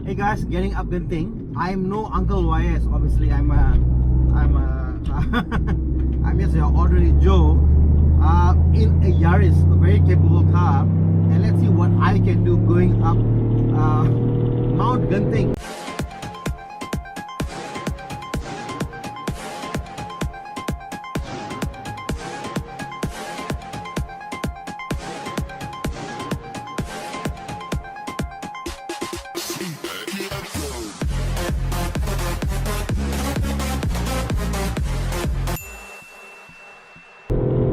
Hey guys, getting up Genting. I'm no Uncle Yaris. Obviously, I'm just your ordinary Joe in a Yaris, a very capable car. And let's see what I can do going up Mount Genting.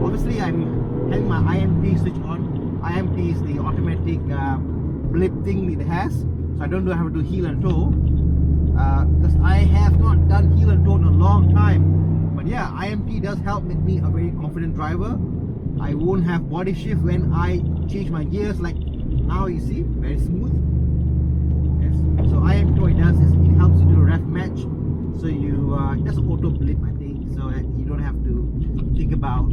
Obviously, I'm having my IMT switch on. IMT is the automatic blip thing it has, so I don't have to do heel and toe because I have not done heel and toe in a long time. But yeah, IMT does help make me a very confident driver. I won't have body shift when I change my gears, like now you see, very smooth. Yes. So IMT what it does is it helps you do a ref match. So you just auto blip, I think, so that you don't have to think about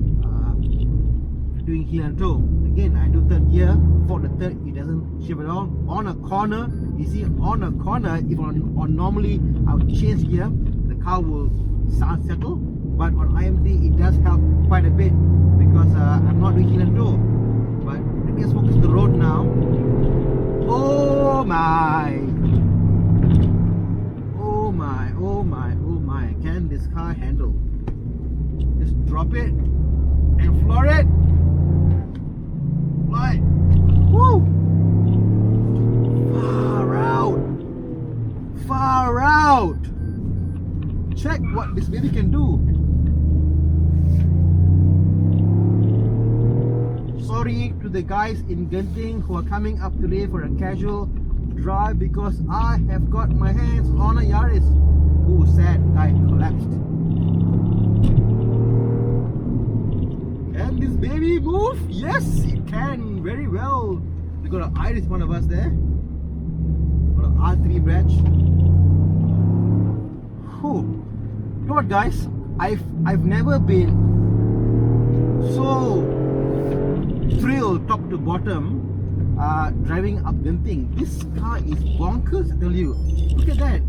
doing heel and toe. Again, I do third gear. For the third, it doesn't shift at all. On a corner, you see, on a corner, if on normally I would change gear, the car will sound settle. But on IMT, it does help quite a bit because I'm not doing heel and toe. But let me just focus on the road now. Oh my! Oh my! Oh my! Oh my! Can this car handle? Just drop it and floor it. Fly! Woo! Far out! Far out! Check what this baby can do. Sorry to the guys in Genting who are coming up today for a casual drive because I have got my hands on a Yaris. Oh, sad guy collapsed. Can this baby move? Yes, it can very well. We got an Iris, one of us there. Got an R3 branch. Whew. You know what, guys? I've never been so thrilled top to bottom driving up Genting. This car is bonkers, I tell you. Look at that.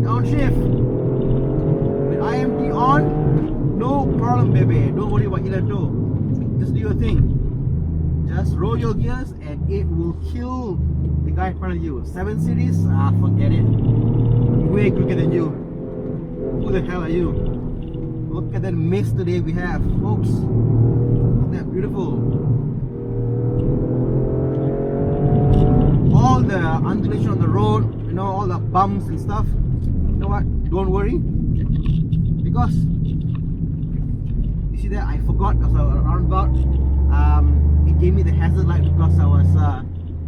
Downshift with IMT on, no problem, baby. Don't worry about heel and toe. Just do your thing. Just roll your gears and it will kill the guy in front of you. 7 Series, forget it. Way quicker than you. Who the hell are you? Look at that mist today we have, folks. Isn't that beautiful? All the undulation on the road, you know, all the bumps and stuff. You know what? Don't worry, because you see that I forgot because I was roundabout. It gave me the hazard light because I was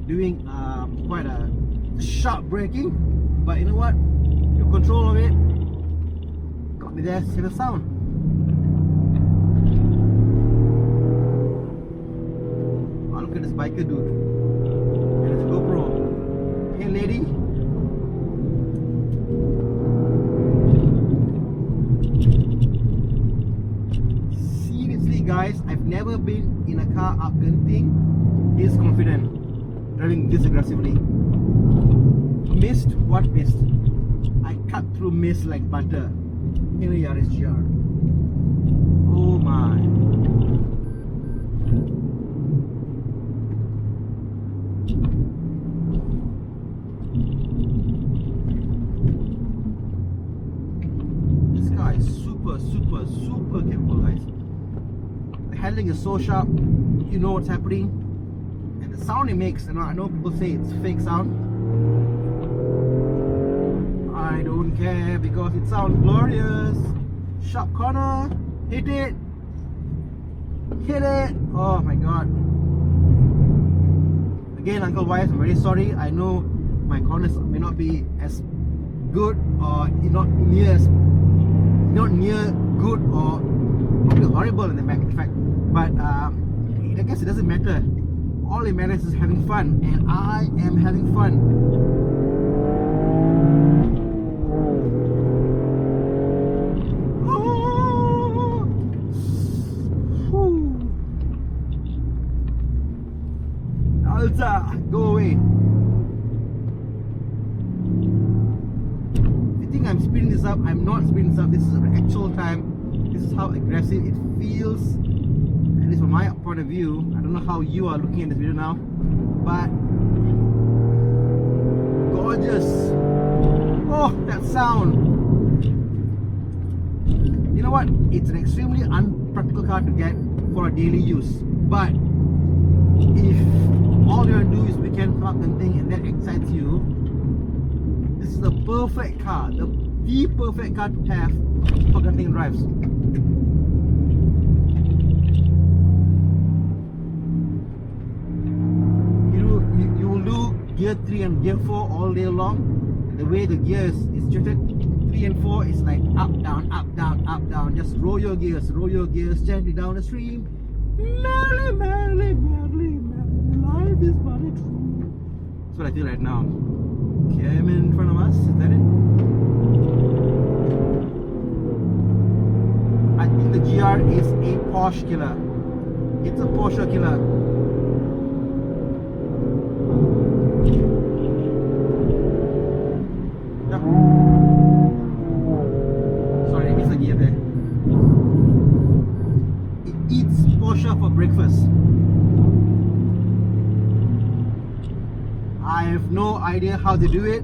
doing quite a sharp braking. But you know what? Took control of it. Got me there safe and sound. Oh, look at this biker dude. And it's a GoPro. Hey lady. Guys, I've never been in a car up Genting this confident, driving this aggressively. Mist? What mist? I cut through mist like butter in a Yaris GR. Oh my. This car is super capable, guys. The handling is so sharp, you know what's happening, and the sound it makes. You know, I know people say it's fake sound. I don't care because it sounds glorious. Sharp corner, hit it, oh my god. Again, Uncle Yaris, I'm very sorry. I know my corners may not be as good or not near good or probably horrible in the back, in fact. But I guess it doesn't matter. All it matters is having fun, and I am having fun. Oh. this up. I'm not speeding this up. This is the actual time. This is how aggressive it feels, at least from my point of view. I don't know how you are looking at this video now, but gorgeous. Oh, that sound. You know what? It's an extremely unpractical car to get for a daily use, but if all you're gonna do is weekend club and thing and that excites you, this is the perfect car, the perfect car to have for getting drives. You will do gear 3 and gear 4 all day long. And the way the gears is treated, 3 and 4 is like up, down, up, down, up, down. Just roll your gears gently down the stream. Merrily, merrily, merrily, merrily, life is but a dream. That's what I feel right now. Came in front of us, is that it? I think the GR is a Porsche killer. It's a Porsche killer. Yep. Sorry, I missed a gear there. It eats Porsche for breakfast. I have no idea how they do it.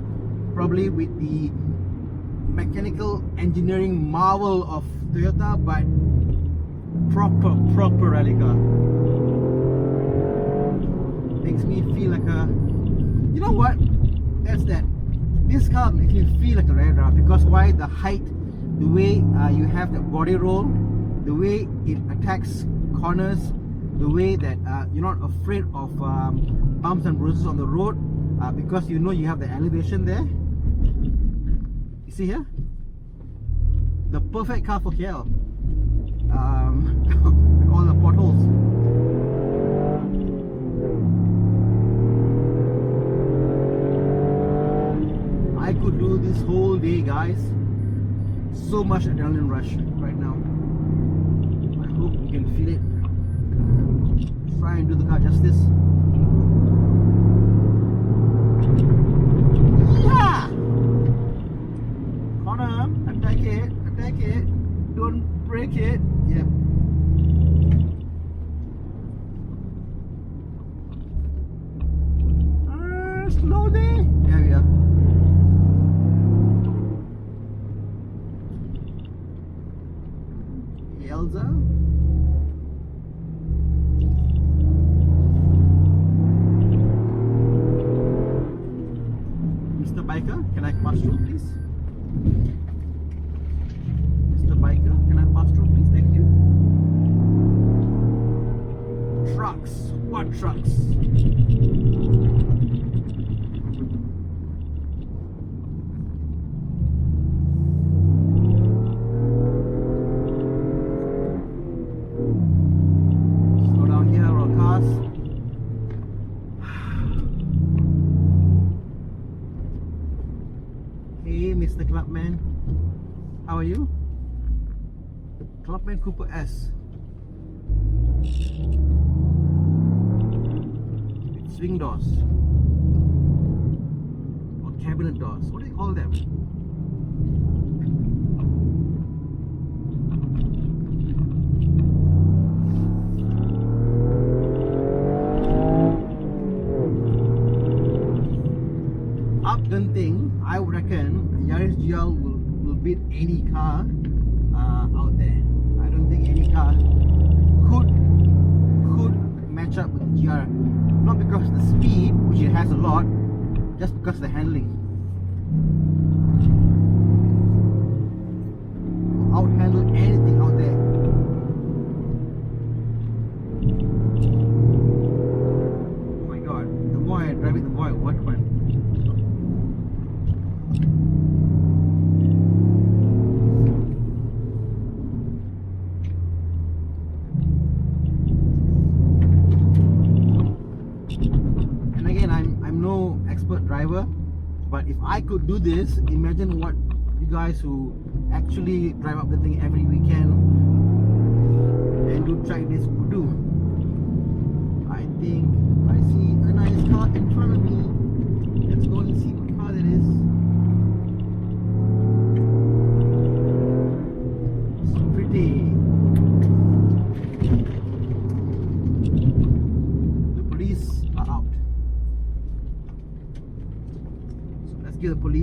Probably with the mechanical engineering marvel of Toyota, but proper rally car. Makes me feel like a, you know what? That's that. This car makes me feel like a rally car because why? The height, the way you have the body roll, the way it attacks corners, the way that you're not afraid of bumps and bruises on the road because you know you have the elevation there. You see here? The perfect car for KL. With all the potholes. I could do this whole day, guys. So much adrenaline rush right now. I hope you can feel it. Try and do the car justice. Yeah! Corner, attack it, don't break it. Yep. Slowly. There we are. Elsa. Mr. Biker, can I pass through, please? Mr. Biker, can I pass through, please? Thank you. Trucks. What trucks? Slow down here, roll cars. Hey, Mr. Clubman. How are you? Clubman Cooper S. With swing doors. Or cabinet doors. What do you call them? Updone thing, I would reckon Yaris GL will beat any car out there. I don't think any car could match up with the GR. Not because of the speed, which it has a lot, just because of the handling. Out handle anything out there. Oh my god, the more I drive it, the more I want one. Driver, but if I could do this, imagine what you guys who actually drive up the thing every weekend and do track this would do. I think I see a nice car in front of me. Let's go and see what car that is.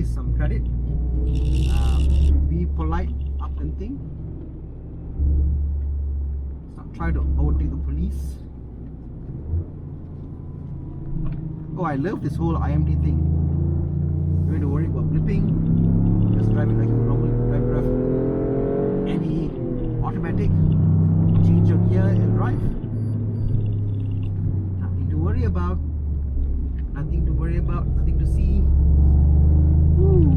police some credit. Be polite, up and thing. Let's not try to overtake the police. Oh, I love this whole IMT thing. You don't have to worry about blipping. Just driving like a normal drive. Any automatic. Change your gear and drive. Nothing to worry about. Nothing to worry about. Nothing to see. Woo.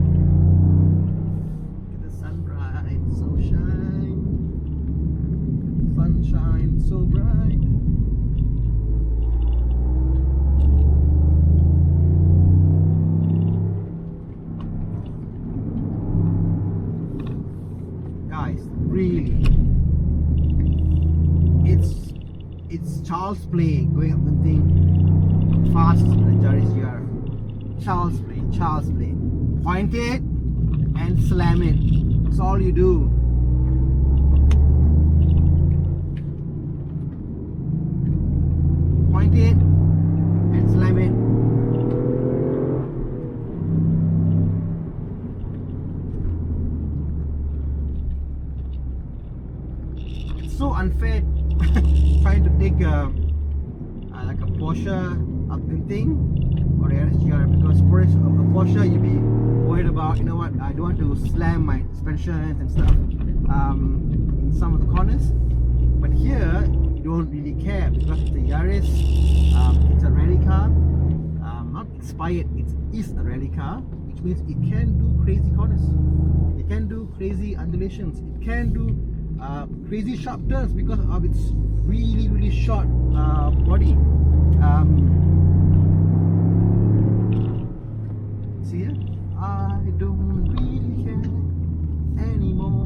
Look at the sunrise, so shine. Sunshine so bright. Guys, really, it's Charles play going up the thing fast in the Yaris here. Charles play. Point it and slam it. That's all you do. Point it and slam it. It's so unfair trying to take like a Porsche up the thing or Yaris GR, because for a Porsche you'll be worried about, you know what, I don't want to slam my suspensions and stuff in some of the corners. But here you don't really care because it's a Yaris. It's a rally car, not expired, it is a rally car, which means it can do crazy corners, it can do crazy undulations, it can do crazy sharp turns because of its really short body. See it? I don't really care anymore.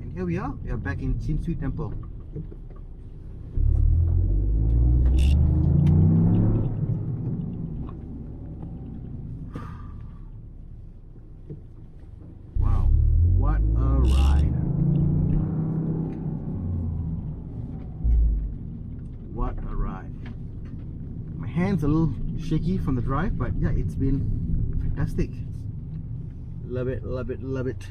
And here we are back in Chinsui Temple. Wow, what a ride. What a ride. My hands a little shaky from the drive, but yeah, it's been fantastic. Love it, love it, love it.